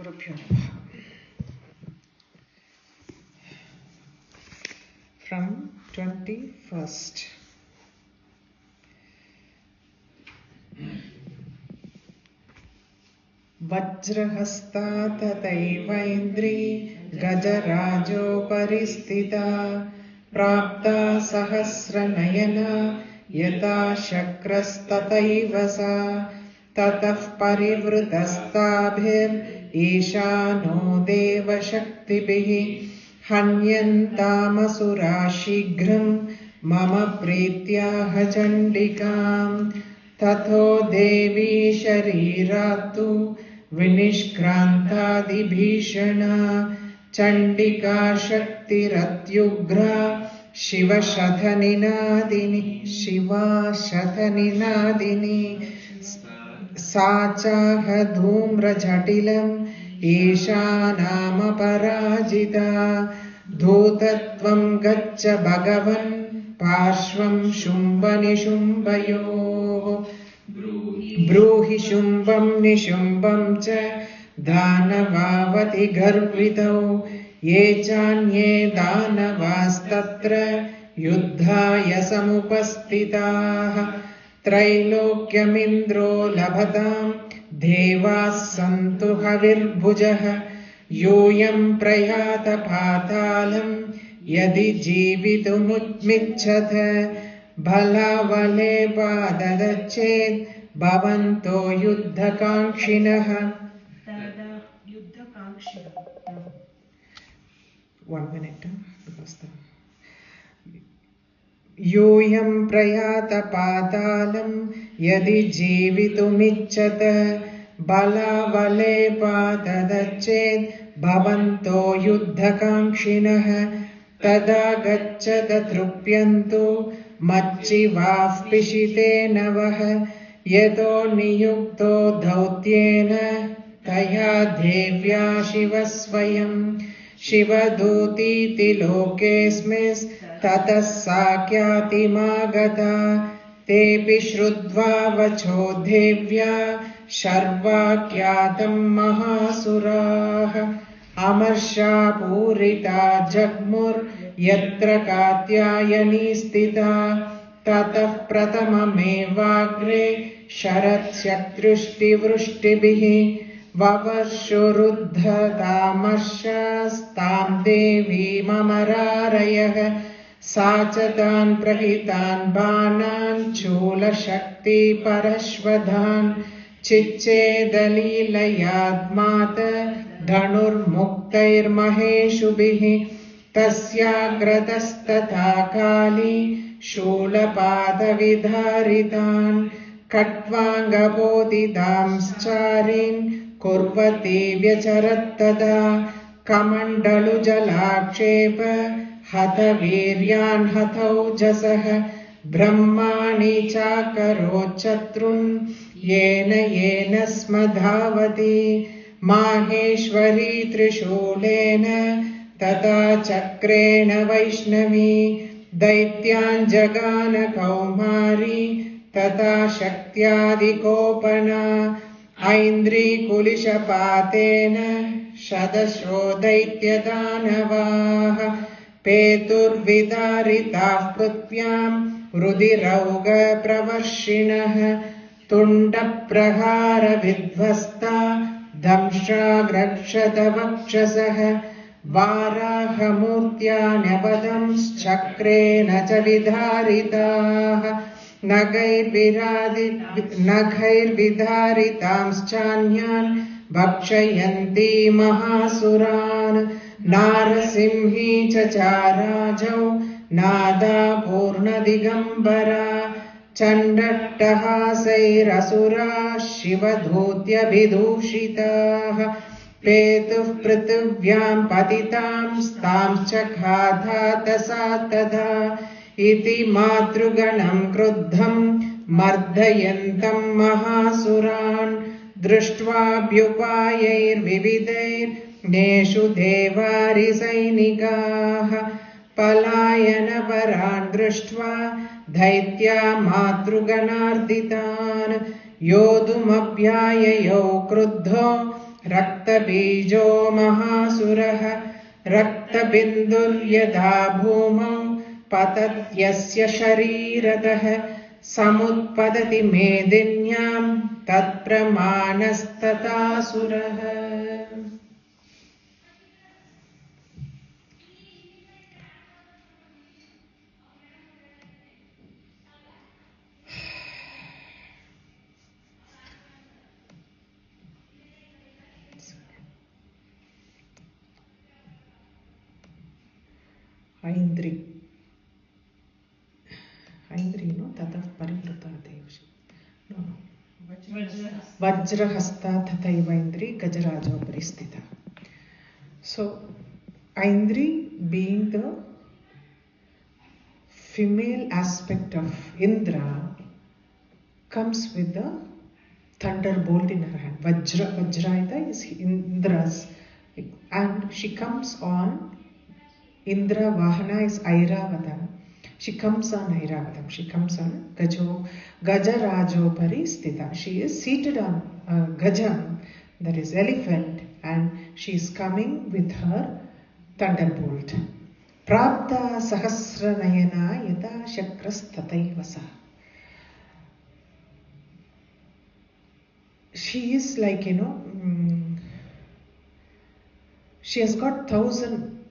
Gurubhyo Namaha. From 21st. Vajrahasta tataivaindri gajarajoparisthita prapta sahasranayana yata shakrastataiva sa tatah parivrutastabhir ishano devashaktibihi hanyantamasura mama prityaha chandikam tatho devi shariratu vinishkrantadibhishana chandika shaktiratyugra shiva shathaninadini sachaha dhumra jatilam ishanama parajita dhutatvam gaccha bhagavan parshvam shumbani shumbayo ब्रूहि शुम्भं निशुम्भं च दानवावति गर्वितौ ये चान्ये दानवास्तत्र युद्धाय समुपस्थिताः त्रैलोक्यमिन्द्रो लभतां देवाः सन्तु हविर्भुजः योऽयं प्रयात पातालं यदि जीवितुमुच्मिच्छत भलावले पाददच्छेत् भवन्तो युद्धकाङ्क्षिणः योऽयं प्रयात पातालं यदि जीवितुमिच्छत बलावले पाददच्छेत् भवन्तो युद्धकाङ्क्षिणः तदा गच्छत तृप्यन्तु मच्चिवाः पिशिते नवः यतो नियुक्तो दौत्येन तया देव्या शिवः स्वयं शिवदूतीति लोकेऽस्मिस्ततः सा ख्यातिमागता तेऽपि श्रुत्वा वचो देव्या शर्वाख्यातं महासुराः अमर्षापूरिता जग्मुर्यत्र कात्यायनी स्थिता ततः प्रथममेवाग्रे शरत्शत्रुष्टिवृष्टिभिः ववर्षुरुद्धतामर्षस्तां देवीममरारयः सा च तान् प्रहितान् बाणान् शूलशक्तिपरश्वधान् चिच्चेदलीलयाद्मात धनुर्मुक्तैर्महेषुभिः तस्याग्रतस्तथा काली शूलपादविधारितान् खट्वाङ्गबोधितांश्चारीन् कुर्वती व्यचरत्तदा कमण्डलुजलाक्षेप हतवीर्यान् हतौजसः ब्रह्माणि चाकरोच्चत्रुन् येन स्मधावति माहेश्वरी त्रिशूलेन तथा चक्रेण वैष्णवी दैत्यान् जगान कौमारी तथा शक्त्यादिकोपना ऐन्द्रीकुलिशपातेन शदशो दैत्यदानवाः पेतुर्विदारिताः पृथ्व्यां रुधिरौगप्रवर्षिणः तुण्डप्रहारविध्वस्ता दंष्ट्राग्रक्षतवक्षसः वाराहमूर्त्या न्यपदंश्चक्रेण च विधारिताः नखैर्विधारितांश्चान्यान् भक्षयन्ती महासुरान् नारसिंही च चाराजौ नादा पूर्णदिगम्बरा चण्डट्टहासैरसुराः शिवधूत्यभिदूषिताः पेतुः पृथिव्यां पतितांस्तांश्च खाधातसा तदा इति मातृगणं क्रुद्धं मर्दयन्तं महासुरान् दृष्ट्वाभ्युपायैर्विविधैर्नेषु देवारिसैनिकाः पलायनपरान् दृष्ट्वा दैत्या मातृगणार्दितान् योद्धुमभ्याययौ क्रुद्धो रक्तबीजो महासुरः रक्तबिन्दुर्यदा भूमौ पतत्यस्य शरीरतः समुत्पतति मेदिन्यां तत्प्रमाणस्तथासुरः. Aindri, no, tatah parivrata devshi. No. Vajrahasta tathaiva Indri Gajarajo Paristita. So, Indri being the female aspect of Indra comes with the thunderbolt in her hand. Vajrayata is Indra's, and she comes on Indra Vahana is Airavata. She comes on Airavatam. She comes on Gajarajo Paristita. She is seated on Gajam, that is elephant, and she is coming with her thunderbolt. Prapta Sahasra Nayana Yada Shakras Tataivasa. She is like, she has got thousand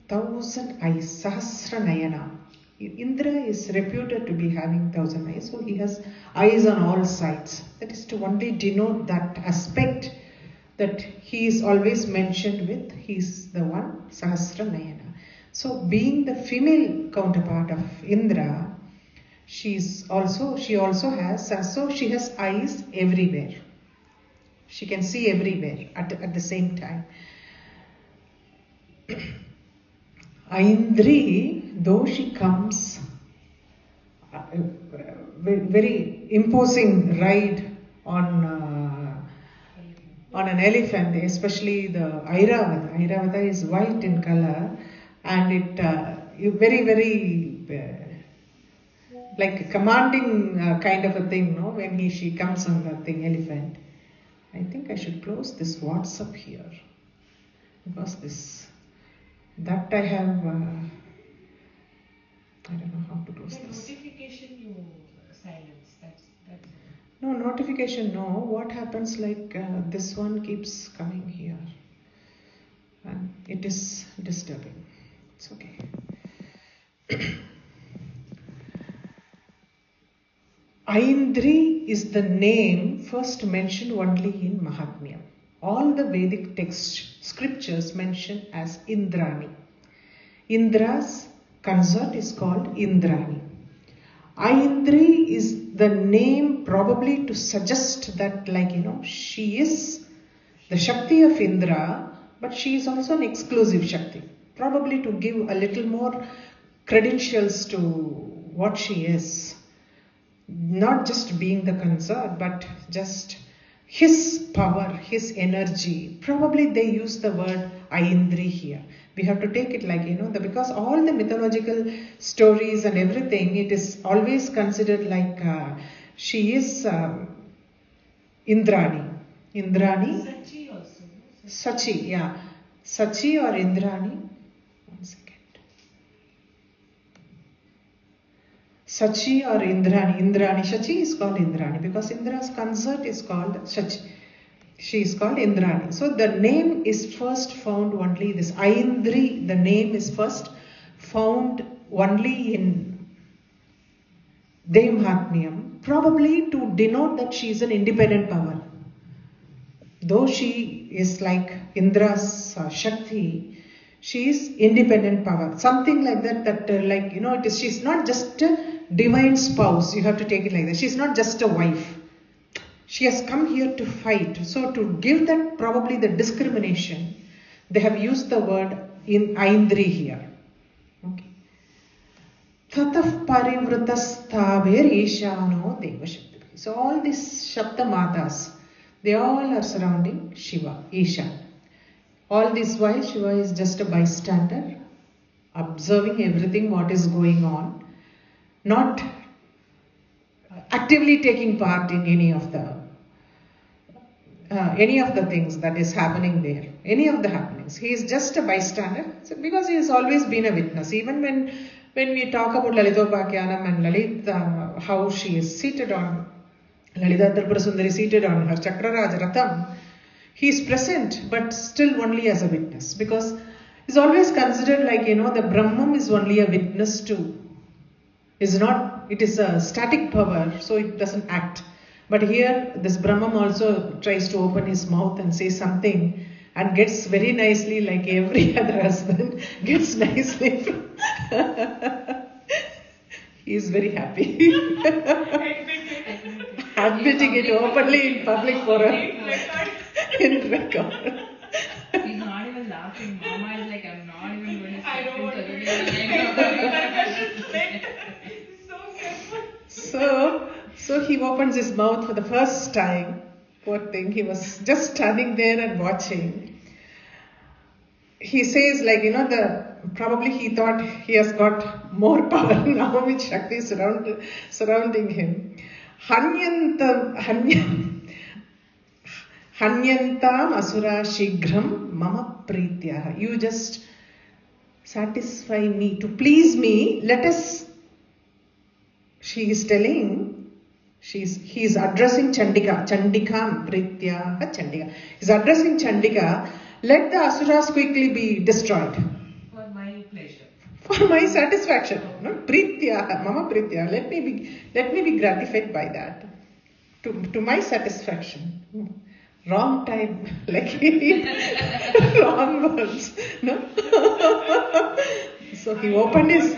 eyes, Sahasra Nayana. Indra is reputed to be having 1,000 eyes, so he has eyes on all sides. That is to only denote that aspect that he is always mentioned with. He is the one, Sahasra Nayana. So being the female counterpart of Indra, she also has, so she has eyes everywhere. She can see everywhere at the same time. Aindri, though she comes very imposing ride on an elephant, especially the Airavata. Airavata is white in color, and it very, very like a commanding kind of a thing, no? When she comes on that thing, elephant. I think I should close this WhatsApp here, because that I have, I don't know how to close this. Notification you silence, that's No, notification no. What happens like this one keeps coming here and it is disturbing. It's okay. Aindri is the name first mentioned only in Mahatmyam. All the Vedic scriptures mention as Indrani. Indra's consort is called Indrani. Aindri is the name probably to suggest that, like, she is the Shakti of Indra, but she is also an exclusive Shakti. Probably to give a little more credentials to what she is. Not just being the consort, but just his power, his energy. Probably they use the word Aindri here. We have to take it like, because all the mythological stories and everything, it is always considered like she is Indrani. Indrani? Sachi also. Sachi, yeah. Sachi or Indrani? One second. Sachi or Indrani. Indrani. Sachi is called Indrani because Indra's consort is called Sachi. She is called Indrani. So the name is first found only this. Aindri, the name is first found only in Devi Mahatmyam, probably to denote that she is an independent power. Though she is like Indra's Shakti, she is independent power. Something like that, she's not just a divine spouse. You have to take it like that. She's not just a wife. She has come here to fight. So to give that probably the discrimination, they have used the word in Aindri here. Okay. Tatah parivratastabher ishano devashakti. So all these Shabda Matas, they all are surrounding Shiva, Isha. All this while Shiva is just a bystander, observing everything what is going on, not actively taking part in any of the any of the things that is happening there, any of the happenings. He is just a bystander, because he has always been a witness. Even when we talk about Lalitopakyanam and Lalit, how she is seated on, Lalita Tripura Sundari seated on her Chakraraj Ratham, he is present, but still only as a witness, because it's always considered like, the Brahman is only a witness to, it is a static power, so it doesn't act. But here, this Brahman also tries to open his mouth and say something, and gets very nicely, like every other husband, gets nicely. He is very happy. Admitting it openly in public forum. In record. He's not even laughing. Mama is like, I'm not even going to step So he opens his mouth for the first time. Poor thing, he was just standing there and watching. He says, like, probably he thought he has got more power now with Shakti surrounding him. Hanyantam asura shighram mama prityaha. You just satisfy me, to please me. Let us. She is telling, he is addressing Chandika. Chandikam prityaha Chandika. He is addressing Chandika. Let the asuras quickly be destroyed. For my pleasure. For my satisfaction. No? Prityaha, mama prityaha. Let me be gratified by that. To my satisfaction. Wrong time, like wrong words. No? So he opened his.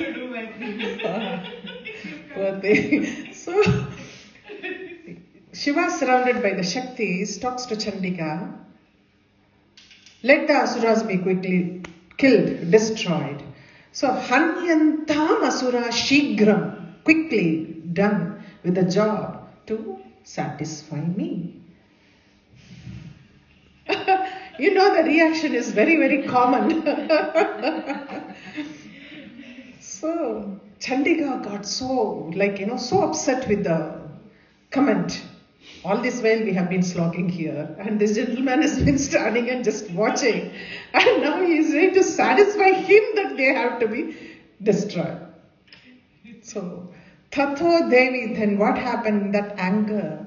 Poor thing. So Shiva, surrounded by the Shaktis, talks to Chandika. Let the asuras be quickly killed, destroyed. So Hanyantam asura shigram, quickly done with the job to satisfy me. The reaction is very, very common. So Chandika got so upset with the comment. All this while we have been slogging here, and this gentleman has been standing and just watching, and now he is ready to satisfy him that they have to be destroyed. So Tatho Devi, then what happened in that anger?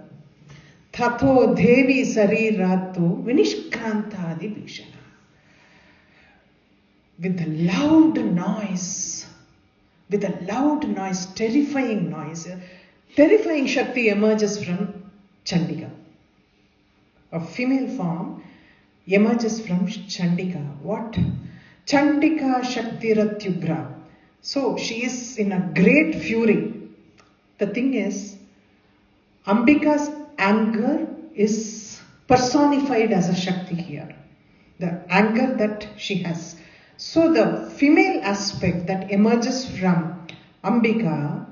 Tatho Devi Sariratu Vinishkrantadi Bhishana. With a loud noise, terrifying noise, terrifying Shakti emerges from Chandika. A female form emerges from Chandika. What? Chandika Shakti Ratyugra. So she is in a great fury. The thing is, Ambika's anger is personified as a Shakti here. The anger that she has. So the female aspect that emerges from Ambika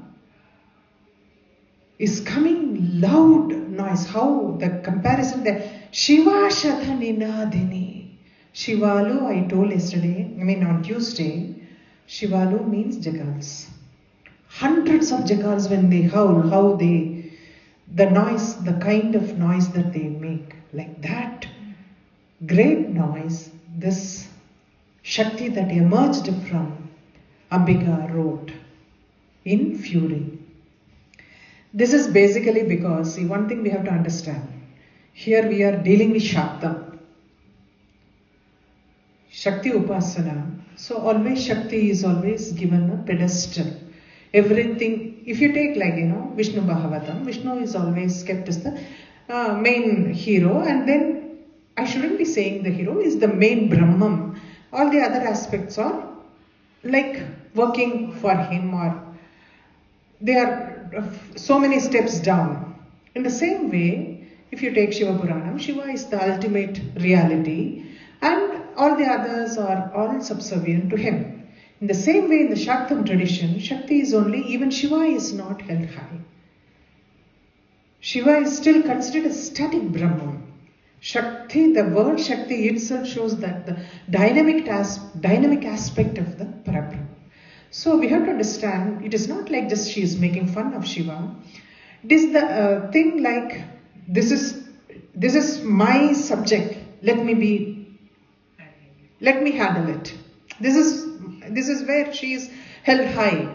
is coming loud noise. How the comparison there. Shiva Shatha Ninadini. Shivalu, I told on Tuesday, Shivalu means jackals. Hundreds of jackals when they howl, the noise, the kind of noise that they make, like that great noise, this Shakti that emerged from Ambika wrote in fury. This is basically because, one thing we have to understand. Here we are dealing with Shaktam. Shakti Upasana. So always Shakti is always given a pedestal. Everything, if you take Vishnu Bhagavatam, Vishnu is always kept as the main hero, and then I shouldn't be saying the hero is the main Brahman. All the other aspects are like working for him, or they are so many steps down. In the same way, if you take Shiva Puranam, Shiva is the ultimate reality, and all the others are all subservient to him. In the same way, in the Shaktam tradition, Shakti is only, even Shiva is not held high. Shiva is still considered a static Brahman. Shakti, the word Shakti itself shows that the dynamic aspect of the Parabrahma. So we have to understand, it is not like just she is making fun of Shiva. It is the thing like, this is this is my subject. Let me handle it. This is where she is held high.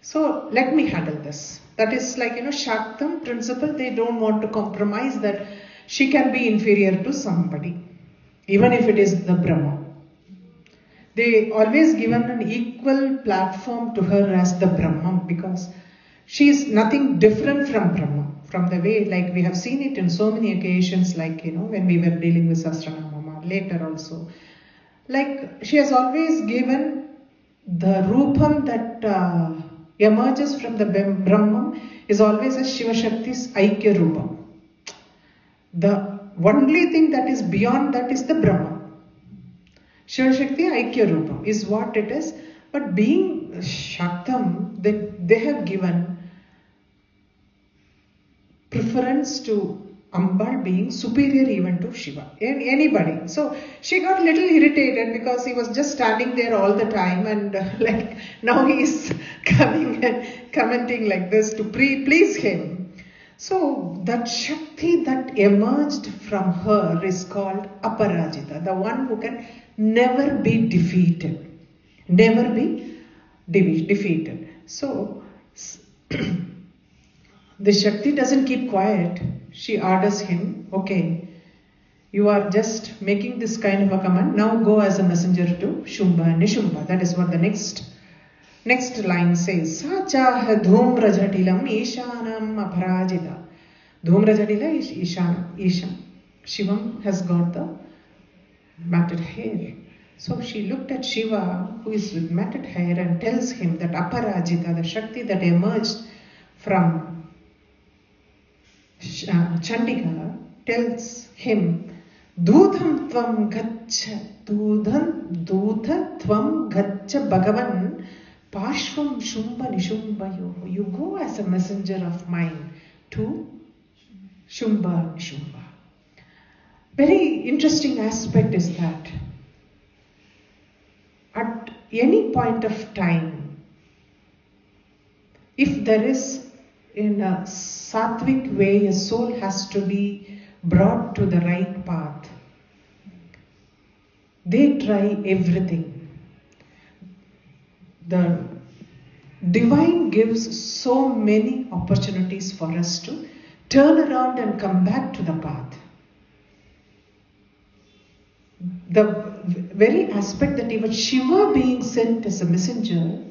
So let me handle this. That is like, Shaktam principle. They don't want to compromise that she can be inferior to somebody, even if it is the Brahma. They always given an equal platform to her as the Brahma, because she is nothing different from Brahma. From the way, like we have seen it in so many occasions, like, when we were dealing with Sahasranamama, later also. Like, she has always given the Rupam that emerges from the Brahman is always a Shiva Shakti's Aikya Rupam. The only thing that is beyond that is the Brahma. Shiva Shakti Aikya Rupam is what it is. But being Shaktam, they have given preference to Ambal being superior even to Shiva, anybody. So she got a little irritated because he was just standing there all the time, and like now he is coming and commenting like this to please him. So that Shakti that emerged from her is called Aparajita, the one who can never be defeated. Never be defeated. So the Shakti doesn't keep quiet. She orders him, okay, you are just making this kind of a command. Now go as a messenger to Shumba and Nishumba. That is what the next line says. Sachaha dhumrajatilam ishanam aparajita. Dhumrajatila is Ishan. Shivam has got the matted hair. So she looked at Shiva, who is with matted hair, and tells him that Aparajita, the Shakti that emerged from Chandika, tells him, Dudham tvam gaccha, Dudha tvam gaccha Bhagavan, Pashvam Shumba Nishumbayo. You go as a messenger of mine to Shumba Nishumba. Very interesting aspect is that at any point of time, if there is in a sattvic way, a soul has to be brought to the right path. They try everything. The divine gives so many opportunities for us to turn around and come back to the path. The very aspect that even Shiva being sent as a messenger,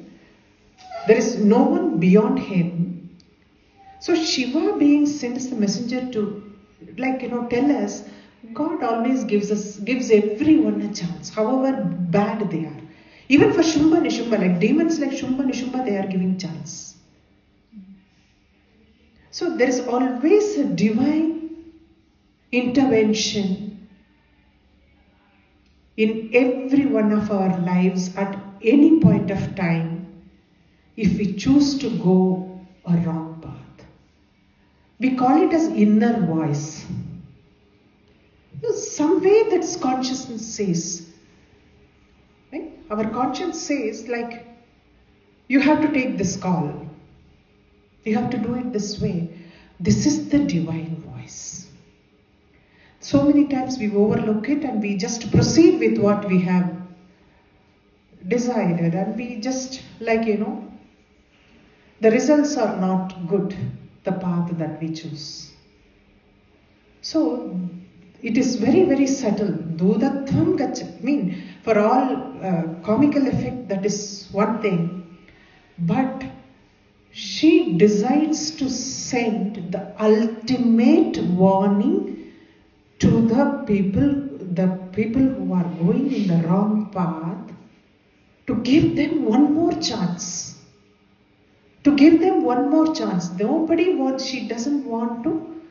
there is no one beyond him. So Shiva being sent as the messenger to, tell us, God always gives everyone a chance, however bad they are. Even for Shumba Nishumba, like demons like Shumba Nishumba, they are giving chance. So there is always a divine intervention in every one of our lives at any point of time if we choose to go a wrong path. We call it as inner voice. Some way that consciousness says, right? Our conscience says, like, you have to take this call. You have to do it this way. This is the divine voice. So many times we overlook it and we just proceed with what we have decided, and we just, the results are not good, the path that we choose. So it is very, very subtle. Dudatvam gacha. For all comical effect, that is one thing. But she decides to send the ultimate warning to the people who are going in the wrong path, to give them one more chance. To give them one more chance. She doesn't want to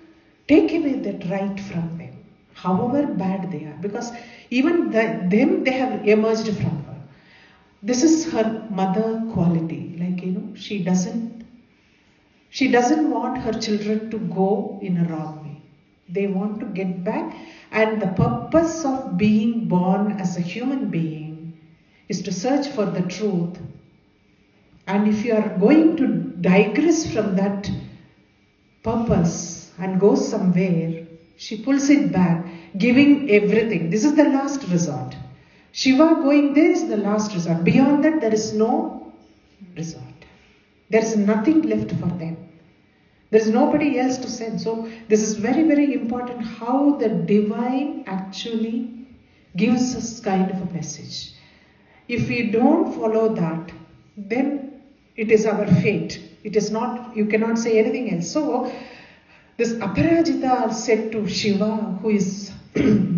take away that right from them, however bad they are, because even they have emerged from her. This is her mother quality. She doesn't want her children to go in a wrong way. They want to get back, and the purpose of being born as a human being is to search for the truth. And if you are going to digress from that purpose and go somewhere, She pulls it back, giving everything. This is the last resort. Shiva going there is the last resort. Beyond that, there is no resort. There is nothing left for them. There is nobody else to send. So this is very, very important how the divine actually gives us kind of a message. If we don't follow that, then it is our fate. It is not, you cannot say anything else. So this Aparajita said to Shiva, who is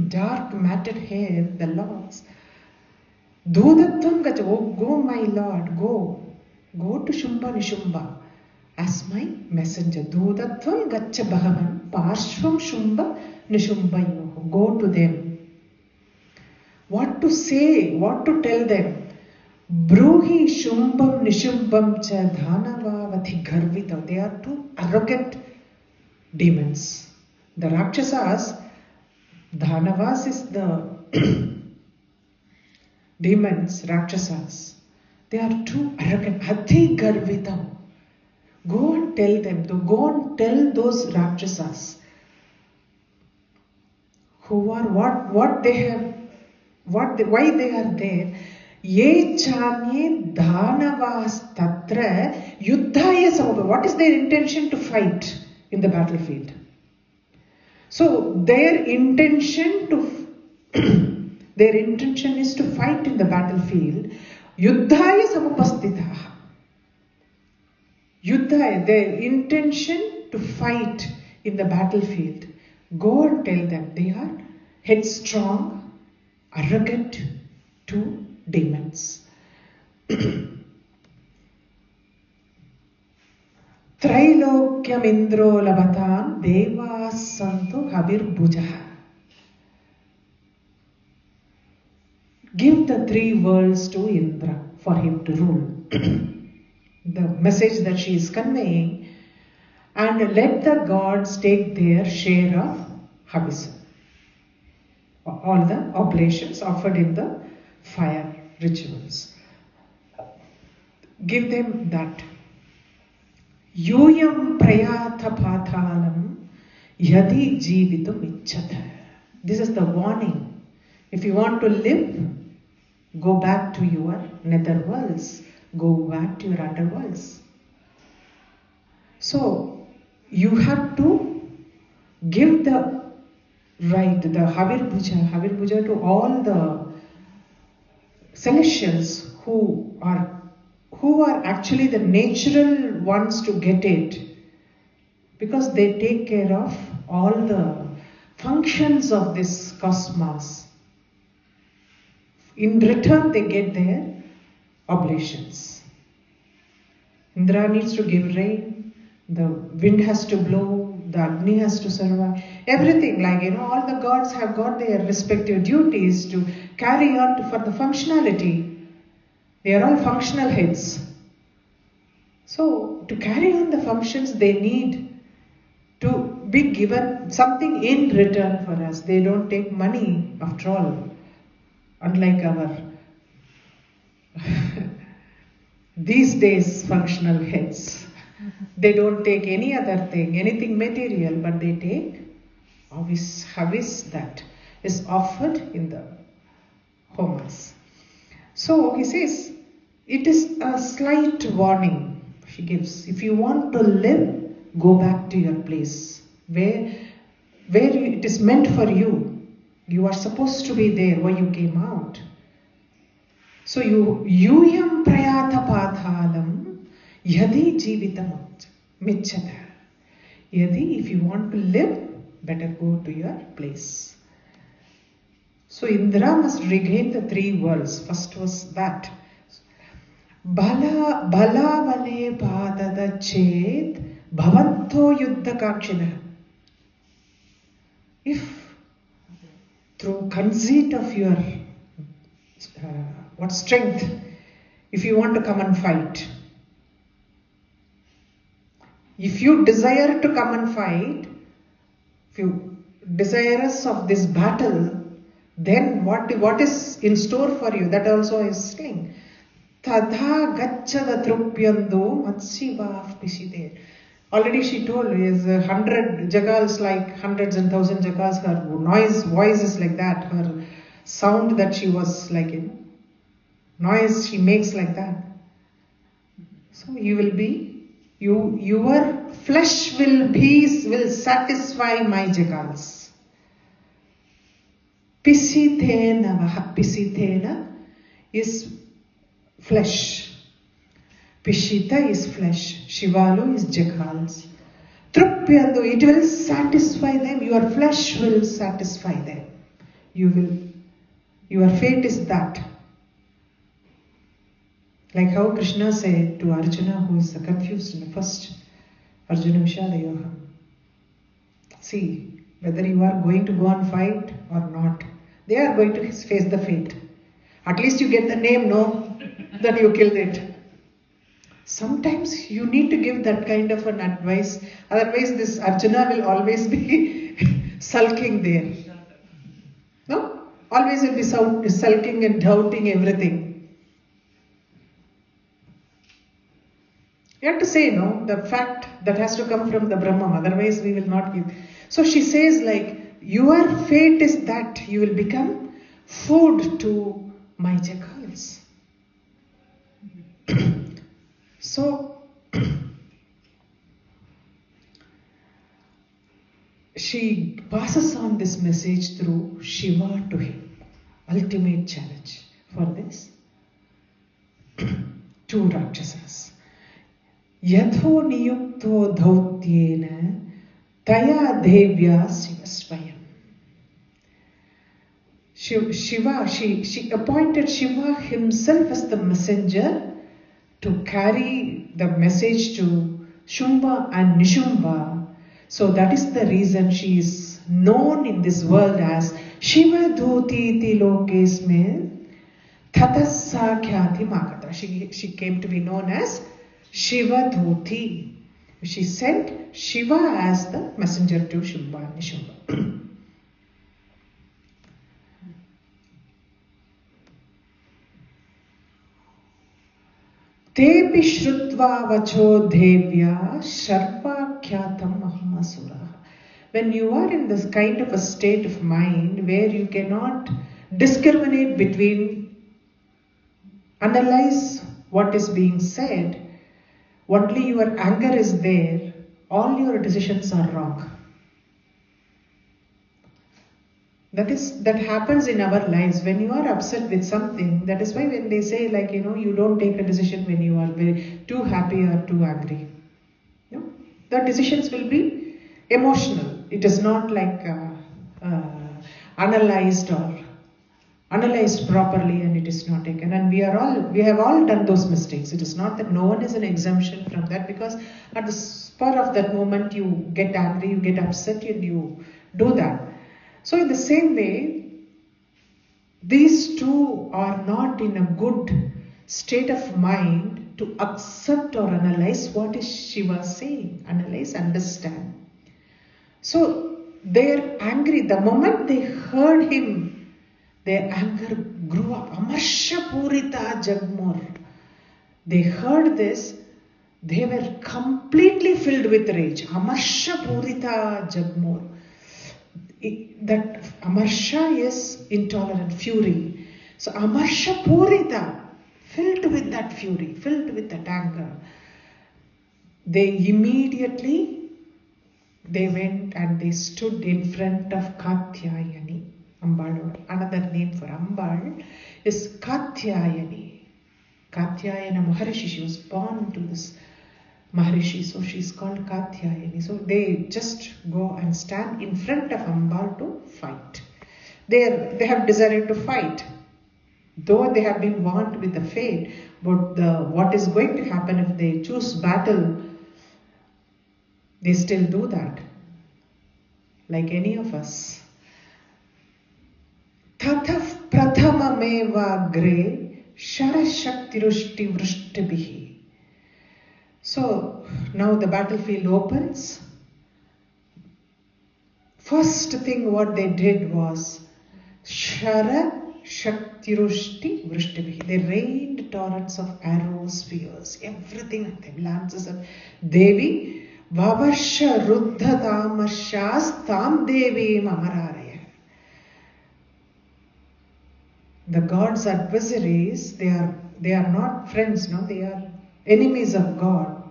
dark matted hair, the locks, Dudatvam gacha, oh go my lord, go to Shumba Nishumba as my messenger. Dudatvam gacha Bhagavan Parshvam Shumba Nishumbayoho. Go to them. What to say, what to tell them? Bruhi Shumbam Nishumbam cha Dhanavavati Garvita. They are two arrogant demons. The Rakshasas, Dhanavas is the demons, Rakshasas. They are too arrogant. Ati Garvita. Go and tell them, go and tell those Rakshasas who are what they have, why they are there. Ye chanye dhanavas tatra yuddhaya samabha. What is their intention? To fight in the battlefield. So their intention is to fight in the battlefield. Yuddhaya samupastitah. Yuddhaya, their intention to fight in the battlefield. Go and tell them they are headstrong, arrogant, two demons. Trailokyam indro labatan devas santu habir bhujaha. Give the three worlds to Indra for him to rule. The message that she is conveying, and let the gods take their share of Habisa. All the oblations offered in the fire rituals. Give them that. Yuyam prayatha pathalam yadi jivitum icchata. This is the warning. If you want to live, go back to your nether worlds. Go back to your underworlds. So, you have to give the right, the Havir Puja to all the celestials who are actually the natural ones to get it, because they take care of all the functions of this cosmos. In return, they get their oblations. Indra needs to give rain, the wind has to blow, the Agni has to survive, everything, all the gods have got their respective duties to carry on for the functionality. They are all functional heads. So, to carry on the functions, they need to be given something in return for us. They don't take money, after all, unlike our these days functional heads. They don't take any other thing, anything material, but they take havis that is offered in the homas. So he says, it is a slight warning she gives. If you want to live, go back to your place where it is meant for you. You are supposed to be there where you came out. So yuyam prayatha pathalam yadi jivitam michchata. Yadi, if you want to live, better go to your place. So Indra must regain the three worlds. First was that. Bala vale padada chet bhavanto yuddha kakshina. If through conceit of your strength, if you want to come and fight, if you desire to come and fight, if you desirous of this battle, then what is in store for you? That also is saying, Tadha gacchada trupyando matsivav piside. Already she told is 100 jagals, like hundreds and thousand jagals. Her voice is like that. Her sound that she was like in noise she makes like that. So you will be your flesh will satisfy my jagals. Pisithena is flesh. Pishita is flesh. Shivalu is jagals. Trupyandu, it will satisfy them. Your flesh will satisfy them. Your fate is that. Like how Krishna said to Arjuna, who is confused in the first Arjuna Vishada Yoga. See, whether you are going to go and fight or not, they are going to face the fate. At least you get the name, no? Then you killed it. Sometimes you need to give that kind of an advice. Otherwise, this Arjuna will always be sulking there. No? Always will be sulking and doubting everything. You have to say, no, the fact that has to come from the Brahman. Otherwise, we will not give. So she says, like, your fate is that you will become food to my jackals. So, she passes on this message through Shiva to him. Ultimate challenge for this. Two Rakshasas. Yatho niyukto dhautyena taya devya sivasvayam. Shiva, she appointed Shiva himself as the messenger to carry the message to Shumba and Nishumbha. So that is the reason she is known in this world as Shiva Dhuti Ti Lokesme Tatasya Khyati Makata. She came to be known as Shiva Dhuti. She sent Shiva as the messenger to Shumba and Nishumba. Tepi Shrutva Vacho Devya Sharpa Kyatam Mahamasura. When you are in this kind of a state of mind where you cannot discriminate between, analyze what is being said, only your anger is there, all your decisions are wrong. That happens in our lives. When you are upset with something, that is why when they say, like, you don't take a decision when you are very too happy or too angry. The decisions will be emotional. It is not like analyzed properly, and it is not taken. And we have all done those mistakes. It is not that no one is an exemption from that, because at the spur of that moment you get angry, you get upset, and you do that. So in the same way, these two are not in a good state of mind to accept or analyze what is Shiva saying. Analyze, understand. So they're angry. The moment they heard him, their anger grew up. Amarsha Purita Jagmur. They heard this, they were completely filled with rage. Amarsha Purita Jagmur. That Amarsha is intolerant, fury. So Amarsha Purita, filled with that fury, filled with that anger. They went and they stood in front of Katyayani. Ambal, another name for Ambal is Katyayani. Katyayana Maharishi, she was born to this Maharishi, so she's called Katyayani. So they just go and stand in front of Ambal to fight. They have decided to fight. Though they have been warned with the fate, but what is going to happen if they choose battle, they still do that. Like any of us. Tathav prathamameva gre sharashaktirushti vrishtibihi. So now the battlefield opens. First thing what they did was Shara Shaktirushti Vrishtibihi. They rained torrents of arrows, spears, everything at them, lances of Devi Vavarsha ruddha tamarshas tam devi amararaya. The God's adversaries, they are not friends, no, they are enemies of God.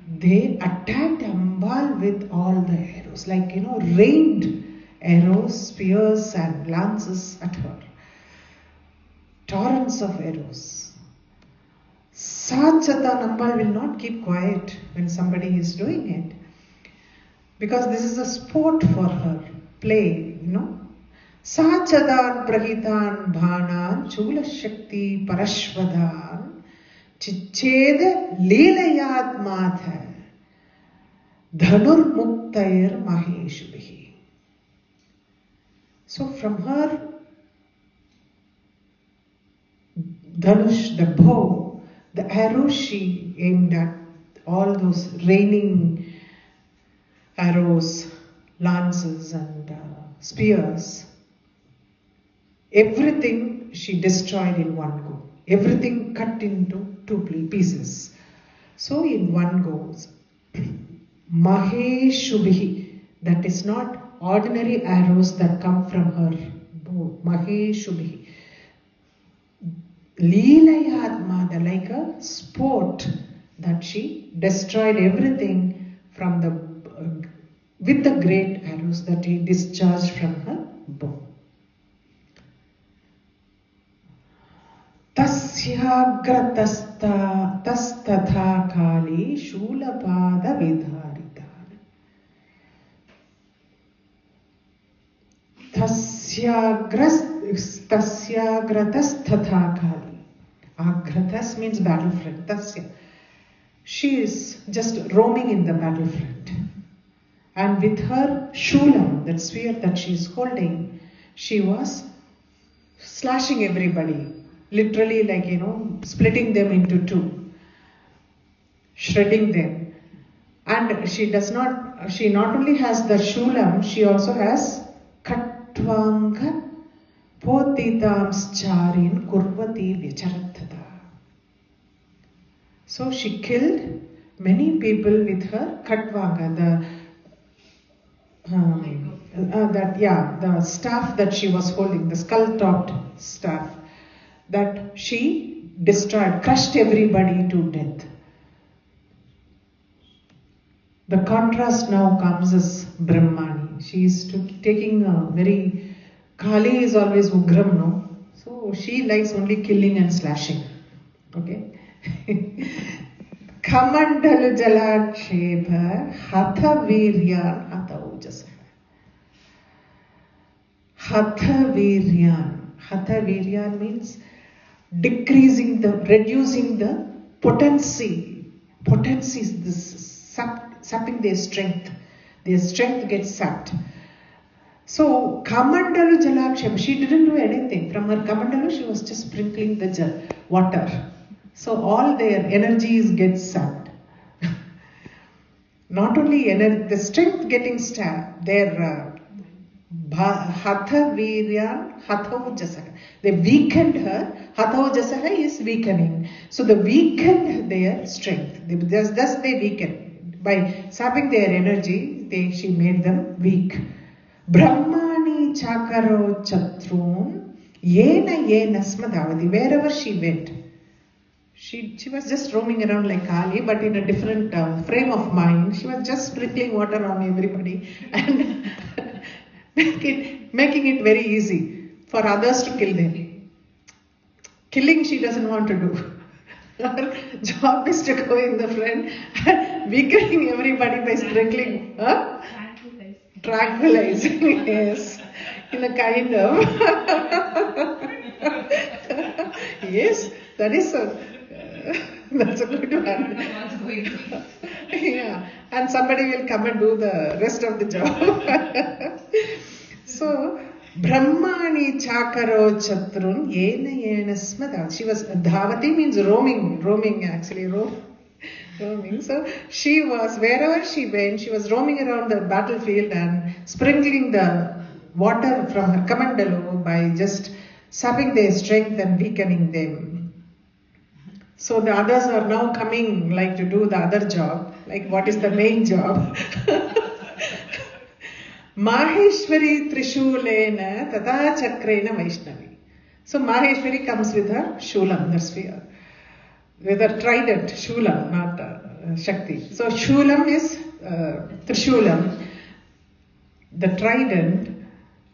They attacked Ambal with all the arrows, like, rained arrows, spears and lances at her. Torrents of arrows. Sachatan Ambal will not keep quiet when somebody is doing it. Because this is a sport for her, play, Sachadan prahitan bhanan chula shakti parashvadan chicheda leelayatmatha dhanur muktair maheshubhi. So from her dhanush, the bow, the arrow she aimed at, all those raining arrows, lances and spears, everything she destroyed in one go. Everything cut into two pieces. So in one go, Maheshubhi, that is not ordinary arrows that come from her bow. Maheshubhi. Leelayatmada, like a sport, that she destroyed everything from with the great arrows that he discharged from her bow. Tasyagra tastatha kali shulapada vidharitan. Tasyagratas kali. Agratas means battlefront. Tasya. She is just roaming in the battlefront. And with her shulam, that spear that she is holding, she was slashing everybody. Literally, like, splitting them into two, shredding them. And she not only has the shulam, she also has katvanga potitams charin kurvati vicharatada. So she killed many people with her katvanga, the staff that she was holding, the skull-topped staff, that she destroyed, crushed everybody to death. The contrast now comes as Brahmani. She is taking a very... Kali is always Ugram, no? So she likes only killing and slashing. Okay? Kamandalu Jalaksheba Hatha Viryan Hatha Ujasa. Hatha Viryan. Hatha Viryan means reducing the potency. Potency is this sapping their strength. Their strength gets sapped. So Kamandalu Jalaksheba, she didn't do anything. From her Kamandalu, she was just sprinkling the water. So all their energies get sapped. Not only the strength getting sapped, their Hatha Viryan, Hatha Ujasaka. They weakened her. Hatha Ujasaka is weakening. So they weakened their strength. Thus they weakened. By sapping their energy, she made them weak. Brahmani Chakaro Chatrun Yena Smadavati. Wherever she went, she was just roaming around like Kali, but in a different frame of mind. She was just sprinkling water on everybody and making it very easy for others to kill them. Killing she doesn't want to do. Her job is to go in the front and weakening everybody by sprinkling. Tranquilizing, yes. In a kind of... yes, that's a good one. Yeah, and somebody will come and do the rest of the job. So, Brahmani Chakaro Chatrun Yena Smada. She was, Dhavati means roaming actually, roaming. So, she was, wherever she went, she was roaming around the battlefield and sprinkling the water from her Kamandalu by just sapping their strength and weakening them. So the others are now coming like to do the other job. Like, what is the main job? Maheshwari Trishulena Tata Chakrena Vaishnavi. So Maheshwari comes with her Shulam, the sphere. With her trident, Shulam, not Shakti. So Shulam is Trishulam, the trident,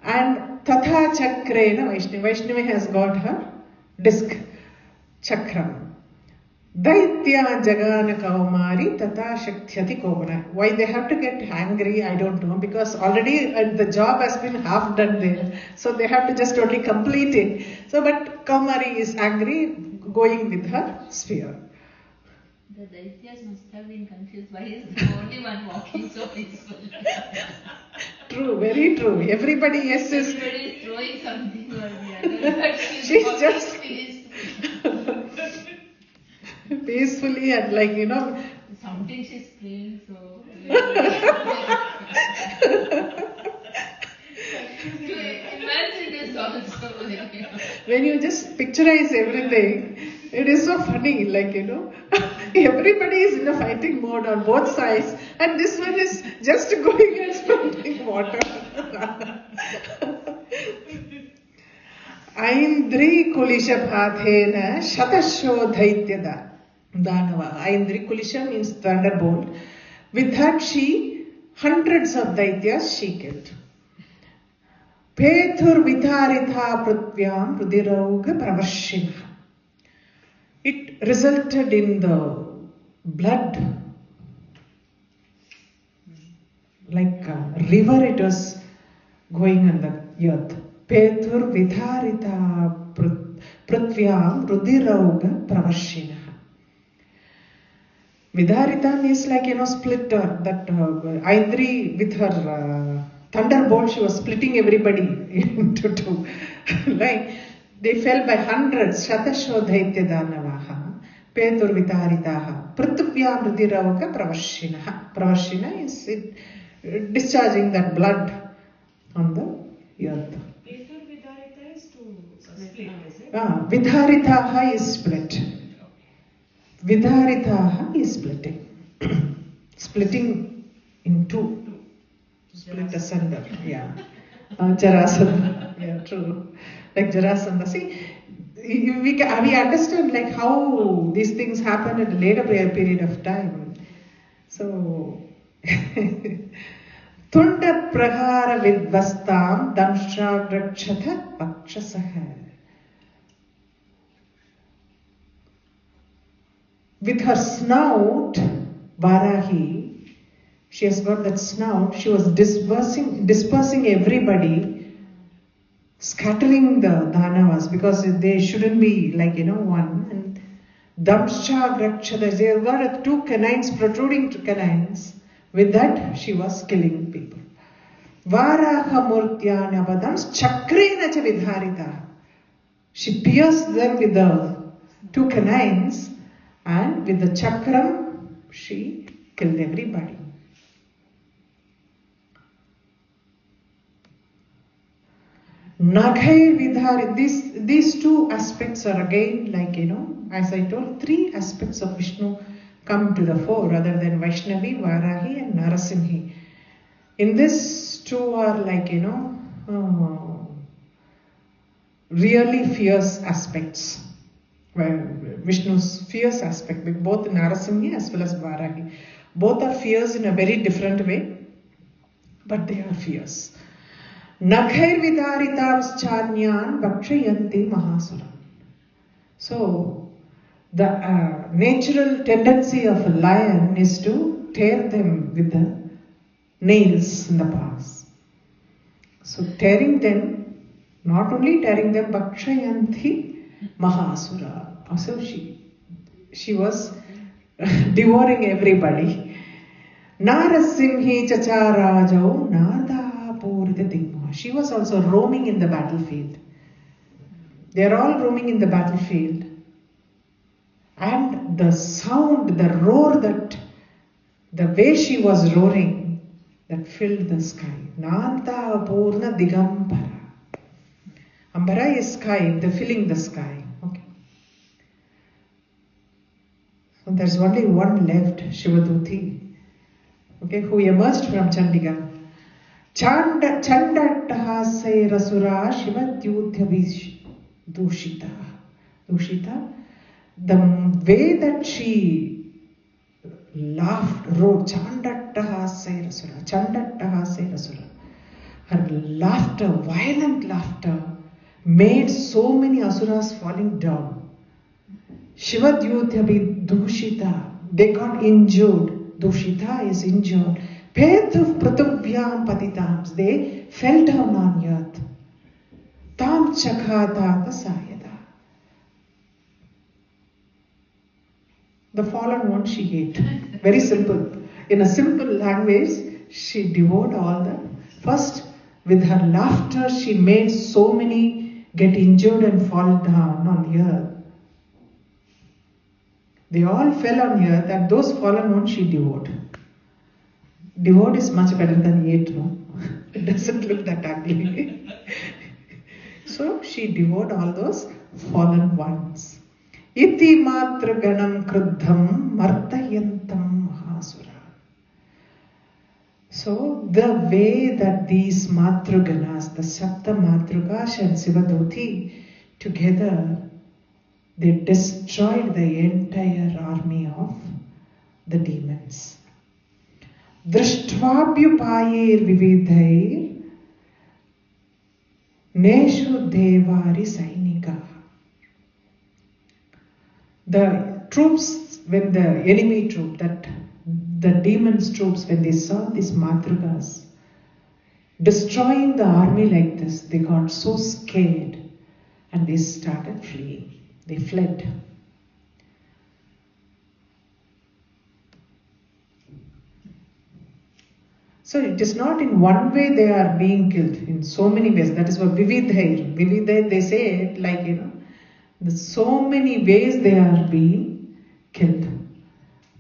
and Tatha Chakrena Vaishnavi. Vaishnavi has got her disc, Chakram. Daitya Jagana Kaumari Tata Shaktyati Komana. Why they have to get angry, I don't know, because already the job has been half done there. So they have to just only complete it. So, but Kaumari is angry, going with her sphere. The Daityas must have been confused. Why is the only one walking so peacefully? True, very true. Everybody else is. Everybody is throwing something or the other. But She's just peacefully and like, you know. Something she's praying, so. Imagine this also. When you just picturize everything, it is so funny, like, you know, everybody is in a fighting mode on both sides, and this one is just going and spouting water. Aindri Kulisha Bhathena Shatasho Daityada Danava. Aindri Kulisha means thunderbolt. With that hundreds of Daityas she killed. Pethur Vitharitha Prutvyam Rudirauga Pravashina. It resulted in the blood, like a river it was going on the earth. Pethur Vitharita Prutvyam Rudirauga Pravashina. Vidharita means like, you know, splitter. That Aindri with her thunderbolt, she was splitting everybody into two. Like, they fell by hundreds. Shatasho Daitya Danavaha, Pethur Vitharitaha, Prutvyam Rudirauga Pravashina. Pravashina is it, discharging that blood on the earth. Pethur Vidharita is to split, is it? Vidharitaha is split. Vidharitaha is splitting. Splitting in two. Split asunder. Yeah. Jarasandha. Yeah, true. Like Jarasandha. See, we understand like how these things happen at a later period of time. So, Tunda Prahara Vidvastam Damsha Grakshata Pakshasaha. With her snout, Varahi, she has got that snout, she was dispersing everybody, scattering the Danavas because they shouldn't be like, you know, one. And Damsha Grakshata, they have got two canines, protruding canines. With that, she was killing people. Varaha Murtya Navadams Chakrena cha Vidharita. She pierced them with the two canines. And with the chakram, she killed everybody. Naghai Vidhari, these two aspects are again like, you know, as I told, three aspects of Vishnu come to the fore other than Vaishnavi, Varahi and Narasimhi. In this, two are like, you know, really fierce aspects. Vishnu's fierce aspect, with both Narasimhi as well as Varahi. Both are fierce in a very different way, but they are fierce. Naghair Vidharitam Chanyan Bhakshayanti Mahasuram. So, the natural tendency of a lion is to tear them with the nails in the paws. So, tearing them, not only tearing them, Bhakshayanti Mahasura. Also she was devouring everybody. Narasimhi Chacharajau Nada Purita Digma. She was also roaming in the battlefield. They are all roaming in the battlefield. And the sound, the roar, that the way she was roaring, that filled the sky. Nada Purna Digambara. Ambara is sky, the filling the sky. Okay. So And there's only one left, Shivaduti, okay, who emerged from Chandigarh. Chandattahasai rasura Shivadyudhya dushita. Dushita. The way that she laughed, wrote Chandattahasai rasura. Chandattahasai rasura. Her laughter, violent laughter, made so many asuras falling down. Shivadyudhya dushita. They got injured. Dushita is injured. Pethu pratubhyam patitams. They fell down on earth. Tam chakhata sayada. The fallen one she ate. Very simple. In a simple language, she devoured all the. First, with her laughter, she made so many get injured and fall down on the earth. They all fell on earth, and those fallen ones she devoured. Devoured is much better than ate, no? It doesn't look that ugly. So she devoured all those fallen ones. Iti matra ganam kruddham martayantam mahasura. So the way that these matruganas, the Sapta Matrugas and Sivaduti, together, they destroyed the entire army of the demons. Drishtvabyupayer vividhair neshu devari sainika. The troops, when the enemy troop, that the demons' troops, when they saw these Matrugas destroying the army like this, they got so scared and they started fleeing. They fled. So it is not in one way they are being killed, in so many ways. That is what Vividhair. Vividhair, they say it like, there's so many ways they are being killed.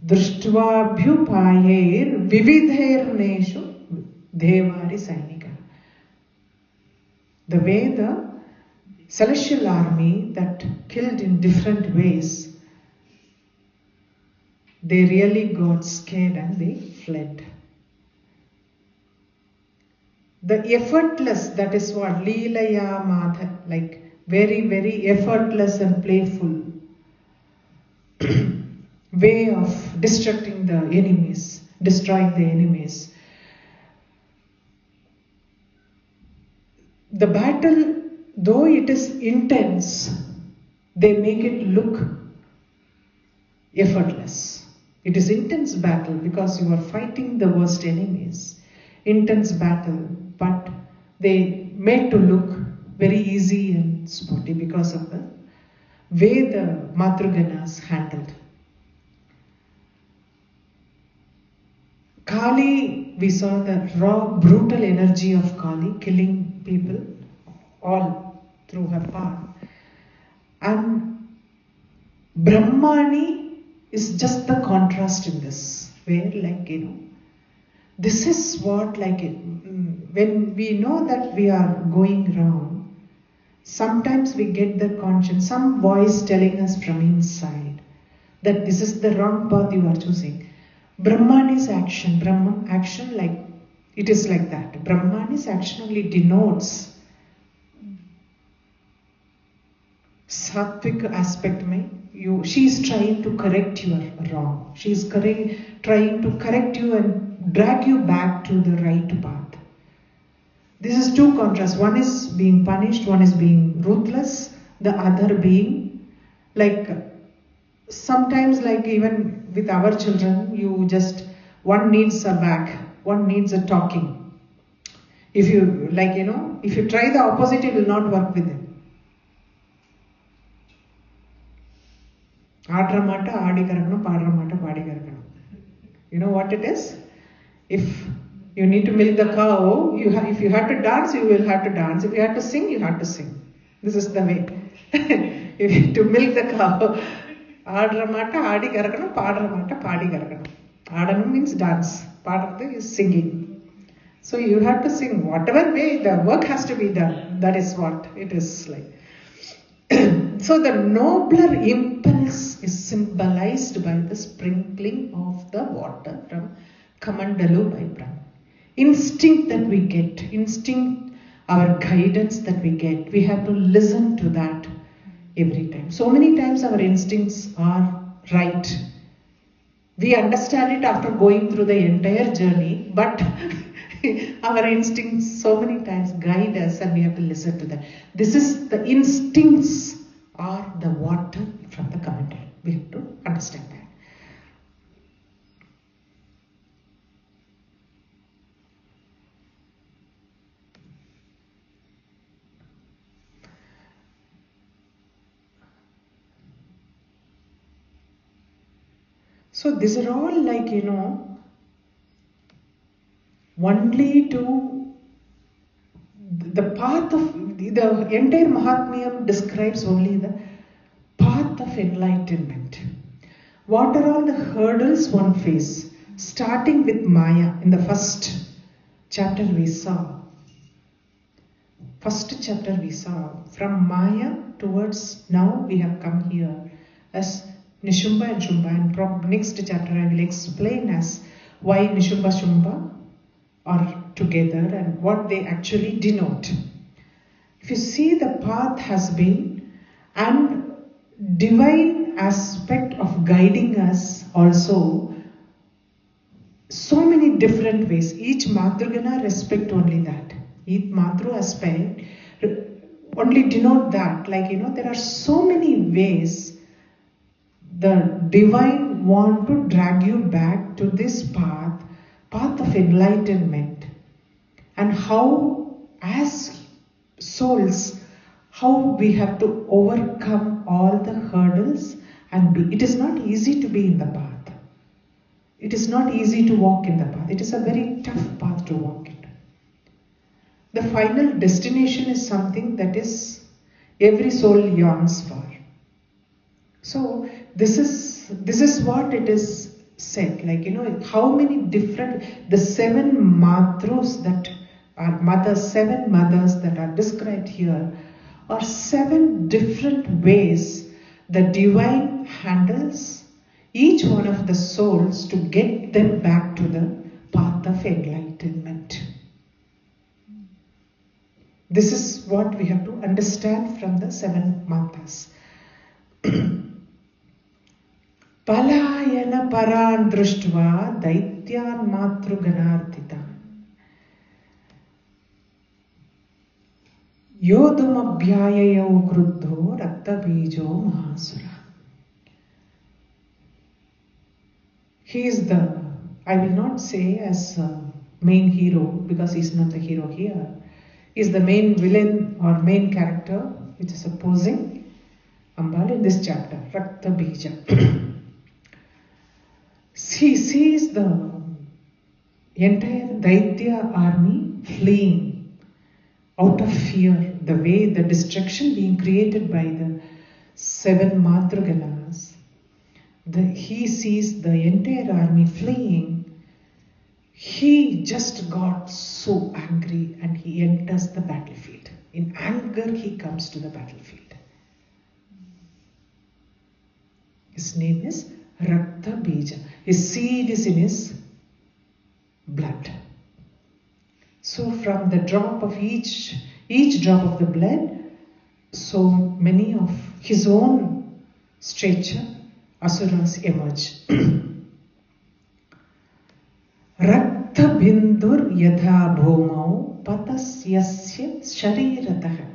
Drishtvabyupayer vividhair neshu devari sainika. The way the celestial army that killed in different ways, they really got scared and they fled. The effortless, that is what Leelaya Madha, like very, very effortless and playful way of destroying the enemies. The battle, though it is intense, they make it look effortless. It is intense battle because you are fighting the worst enemies. Intense battle, but they made to look very easy and sporty because of the way the Matruganas handled. Kali, we saw the raw, brutal energy of Kali killing people all through her power. And Brahmani is just the contrast in this, where this is what when we know that we are going wrong, sometimes we get the conscience, some voice telling us from inside that this is the wrong path you are choosing. Brahmani's action, Brahman action, it is like that. Brahmani's action only denotes sattvic aspect. She is trying to correct your wrong. She is trying to correct you and drag you back to the right path. This is two contrasts. One is being punished, one is being ruthless, the other being sometimes even with our children, one needs a whack, one needs a talking. If you if you try the opposite, it will not work with them. Aadra mata aadi karakanam, paadra mata paadi karakanam. You know what it is? If you need to milk the cow, if you have to dance, you will have to dance. If you have to sing, you have to sing. This is the way. To milk the cow, aadra mata aadi karakanam, paadra mata paadi karakanam. Adanam means dance. Paadra is singing. So you have to sing. Whatever way the work has to be done, that is what it is like. So the nobler impulse is symbolized by the sprinkling of the water from Kamandalu by Brahma. Instinct that we get, our guidance that we get, we have to listen to that every time. So many times our instincts are right. We understand it after going through the entire journey, but our instincts so many times guide us and we have to listen to that. This is the instincts are the water from the Kamandalu. We have to understand that. So these are all like, only to the path of the entire Mahatmyam describes only the path of enlightenment. What are all the hurdles one faces? Starting with Maya in the first chapter we saw. From Maya towards now we have come here as Nishumba and Shumba, and from next chapter I will explain as why Nishumba Shumba are together and what they actually denote. If you see, the path has been, and divine aspect of guiding us also, so many different ways. Each Matrugana respect only that. Each Matru aspect only denote that. Like, there are so many ways the divine want to drag you back to this path of enlightenment, and how as souls, how we have to overcome all the hurdles and be. It is not easy to be in the path. It is not easy to walk in the path. It is a very tough path to walk in. The final destination is something that is every soul yearns for. So this is what it is said, like, how many different, the seven matrus that are mothers, seven mothers that are described here are seven different ways the divine handles each one of the souls to get them back to the path of enlightenment. This is what we have to understand from the seven matas. Palayana paran drushtva daityan matruganarthitan yodum abhyayayo kruddho raktabijo mahasura. He is the, I will not say as main hero, because he is not the hero here. He is the main villain or main character which is opposing Ambal in this chapter, Raktabija. He sees the entire Daitya army fleeing out of fear, the way the destruction being created by the seven Matraganas. He sees the entire army fleeing. He just got so angry and he enters the battlefield. In anger, he comes to the battlefield. His name is Rakta Bija. His seed is in his blood. So from the drop of each drop of the blood, so many of his own stature, asuras emerge. Rakta bindur yadha bhomau patasyasya shariratah.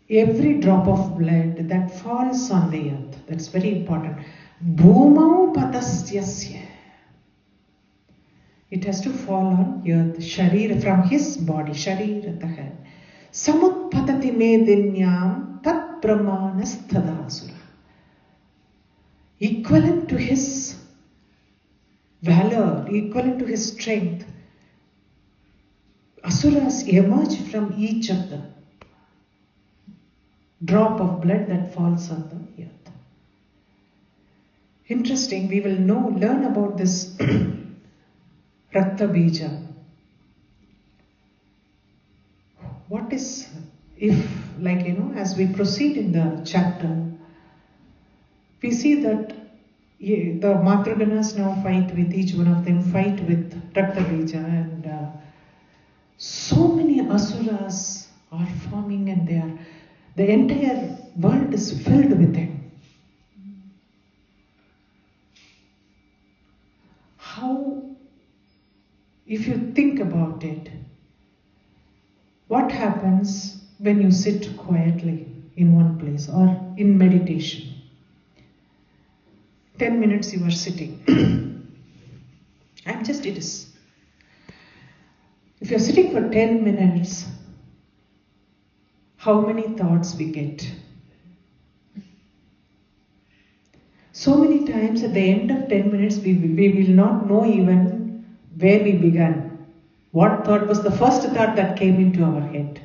Every drop of blood that falls on the earth, that's very important. Bhomau patasyasya. It has to fall on earth, sharira, from his body, shariratah. Samutpatati medinyam tat brahmanasthadasura. Equivalent to his valor, equivalent to his strength, asuras emerge from each of the drop of blood that falls on the earth. Interesting, we will learn about this Rakta Bija. What is if, like, as we proceed in the chapter, we see that the Matraganas now fight with each one of them, fight with Raktabija, and so many asuras are forming, and the entire world is filled with them. How, if you think about it, what happens when you sit quietly in one place or in meditation? 10 minutes you are sitting. It is. If you're sitting for 10 minutes, how many thoughts we get? So many times at the end of 10 minutes, we will not know even where we began. What thought was the first thought that came into our head?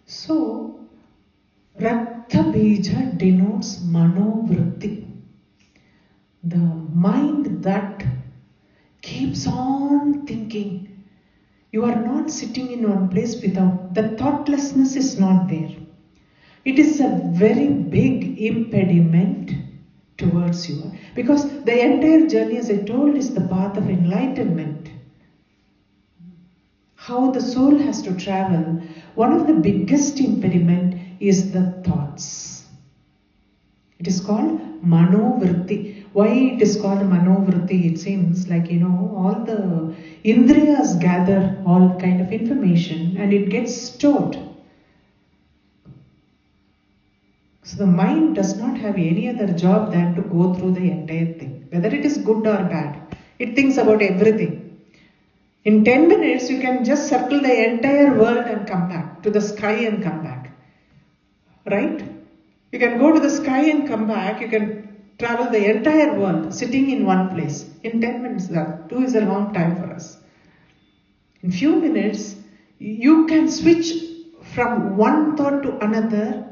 So, Rakta Bija denotes manovritti, the mind that keeps on thinking. You are not sitting in one place without, the thoughtlessness is not there. It is a very big impediment towards you, because the entire journey, as I told, is the path of enlightenment. How the soul has to travel, one of the biggest impediment is the thoughts. It is called manovritti. Why it is called manovritti? It seems like, all the indriyas gather all kind of information and it gets stored. So the mind does not have any other job than to go through the entire thing. Whether it is good or bad, it thinks about everything. In 10 minutes, you can just circle the entire world and come back to the sky and come back. Right? You can go to the sky and come back. You can travel the entire world sitting in one place. In 10 minutes, that too is a long time for us. In few minutes, you can switch from one thought to another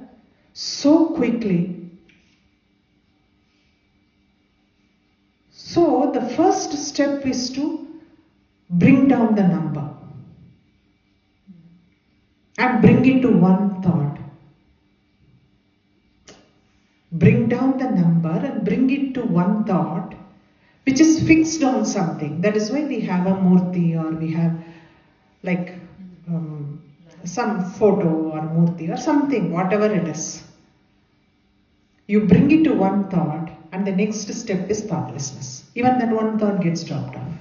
so quickly. So the first step is to bring down the number and bring it to one thought. Bring down the number and bring it to one thought which is fixed on something. That is why we have a murti, or we have like some photo or murti or something, whatever it is. You bring it to one thought and the next step is thoughtlessness. Even that one thought gets dropped off.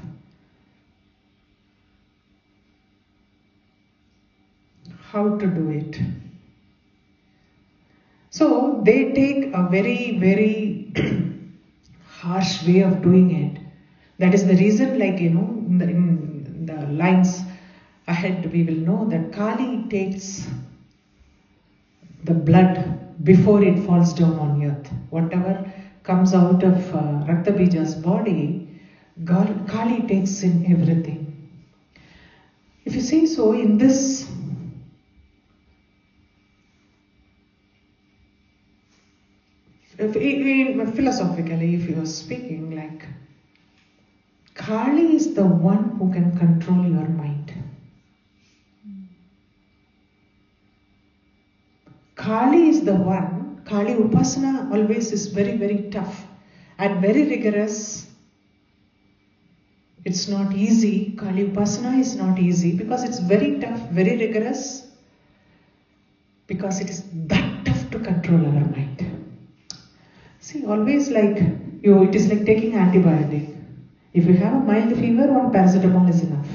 How to do it? So they take a very, very harsh way of doing it. That is the reason, like, in the lines ahead we will know that Kali takes the blood before it falls down on earth. Whatever comes out of Raktabija's body, Kali takes in everything. If you see so, in this philosophically, if you are speaking, like, Kali is the one who can control your mind. Kali is the one, Kali Upasana always is very, very tough and very rigorous. It's not easy. Kali Upasana is not easy because it's very tough, very rigorous, because it is that tough to control our mind. See, always like it is like taking antibiotic. If you have a mild fever, one paracetamol is enough.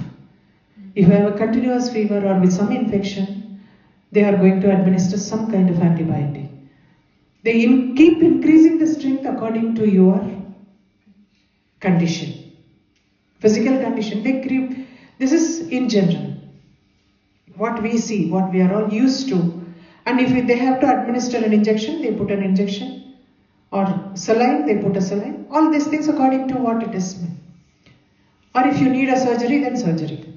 If you have a continuous fever or with some infection, they are going to administer some kind of antibiotic. They keep increasing the strength according to your condition, physical condition. This is in general what we see, what we are all used to. And if they have to administer an injection, they put an injection. Or saline, they put a saline. All these things according to what it is. Or if you need a surgery, then surgery.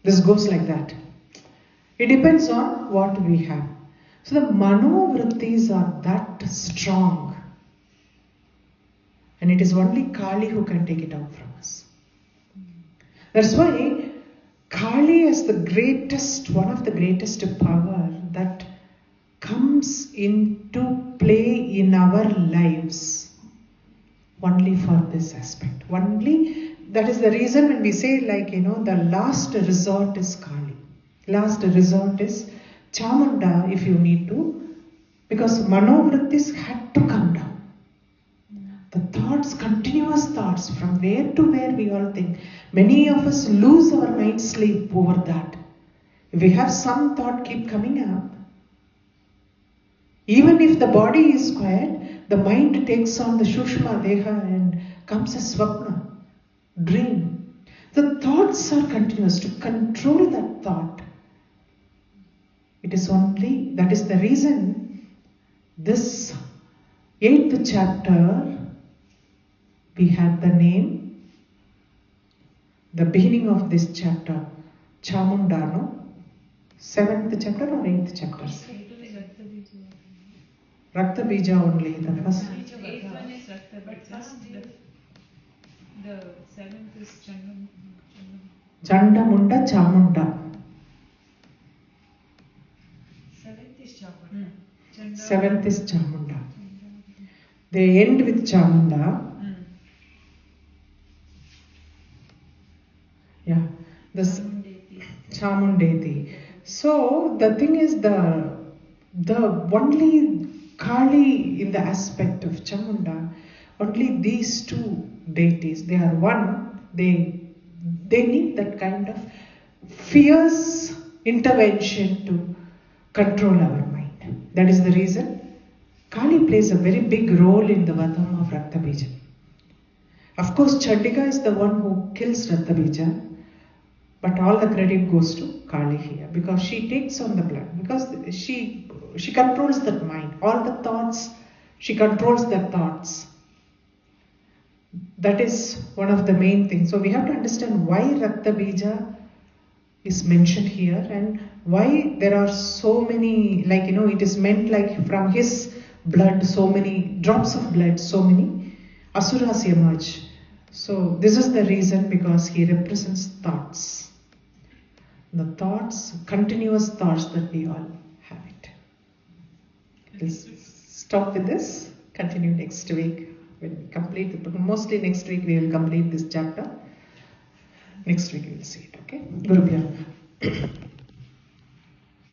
This goes like that. It depends on what we have. So the manovrittis are that strong. And it is only Kali who can take it out from us. That's why is one of the greatest power that comes into play in our lives only for this aspect. Only, that is the reason when we say, like, the last resort is Kali. Last resort is Chamunda if you need to, because manovrittis had to come down. The thoughts, continuous thoughts, from where to where we all think. Many of us lose our night sleep over that. If we have some thought keep coming up, even if the body is quiet, the mind takes on the Shushma Deha and comes a Swapna, dream. The thoughts are continuous. To control that thought, it is only, that is the reason this 8th chapter, we had the name, the beginning of this chapter, Chamundano, 7th chapter or 8th chapter? Rakta Bija only, the first. Eighth one is Rakta Bija. The 7th is Chandamunda Chamunda. 7th is Chamunda. 7th is Chamunda. They end with Chamunda. Yeah, this Chamundeti. So the thing is, the only Kali in the aspect of Chamunda, only these two deities, they are one. They need that kind of fierce intervention to control our mind. That is the reason Kali plays a very big role in the Vadam of Raktabija. Of course, Chandika is the one who kills Raktabija, but all the credit goes to Kali here, because she takes on the blood, because she controls that mind. All the thoughts, she controls the thoughts. That is one of the main things. So we have to understand why Rakta Bija is mentioned here, and why there are so many, like, it is meant like from his blood, so many drops of blood, so many asuras emerge. So this is the reason, because he represents thoughts. The thoughts, continuous thoughts that we all have it. Let's stop with this, continue next week. When we complete it, mostly next week we will complete this chapter. Next week we will see it, okay? Guru Pya.